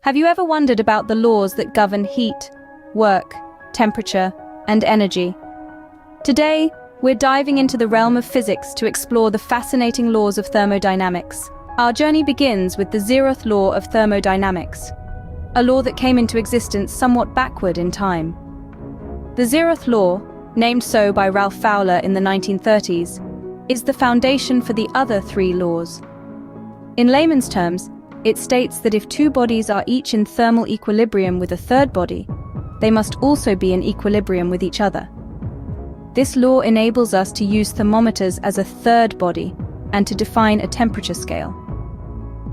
Have you ever wondered about the laws that govern heat, work, temperature, and energy? Today, we're diving into the realm of physics to explore the fascinating laws of thermodynamics. Our journey begins with the zeroth law of thermodynamics, a law that came into existence somewhat backward in time. The zeroth law, named so by Ralph Fowler in the 1930s, is the foundation for the other three laws. In layman's terms, it states that if two bodies are each in thermal equilibrium with a third body, they must also be in equilibrium with each other. This law enables us to use thermometers as a third body and to define a temperature scale.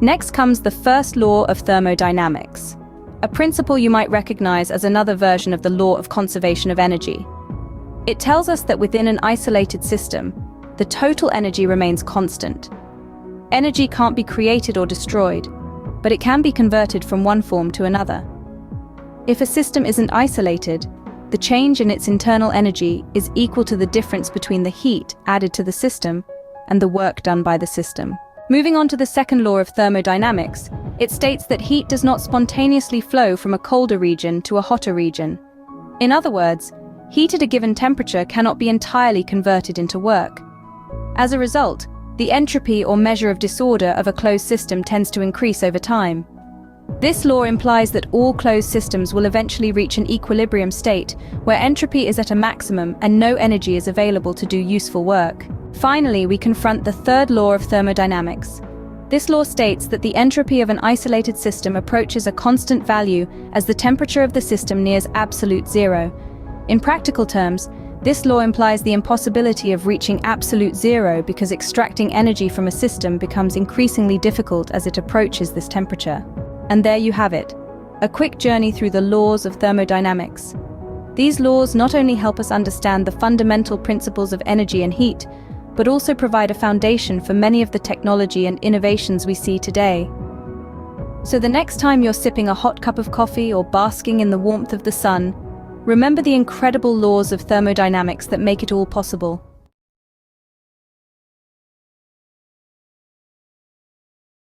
Next comes the first law of thermodynamics, a principle you might recognize as another version of the law of conservation of energy. It tells us that within an isolated system, the total energy remains constant. Energy can't be created or destroyed, but it can be converted from one form to another. If a system isn't isolated, the change in its internal energy is equal to the difference between the heat added to the system and the work done by the system. Moving on to the second law of thermodynamics, it states that heat does not spontaneously flow from a colder region to a hotter region. In other words, heat at a given temperature cannot be entirely converted into work. As a result, the entropy or measure of disorder of a closed system tends to increase over time. This law implies that all closed systems will eventually reach an equilibrium state where entropy is at a maximum and no energy is available to do useful work. Finally, we confront the third law of thermodynamics. This law states that the entropy of an isolated system approaches a constant value as the temperature of the system nears absolute zero. In practical terms, this law implies the impossibility of reaching absolute zero because extracting energy from a system becomes increasingly difficult as it approaches this temperature. And there you have it, a quick journey through the laws of thermodynamics. These laws not only help us understand the fundamental principles of energy and heat, but also provide a foundation for many of the technology and innovations we see today. So the next time you're sipping a hot cup of coffee or basking in the warmth of the sun, remember the incredible laws of thermodynamics that make it all possible.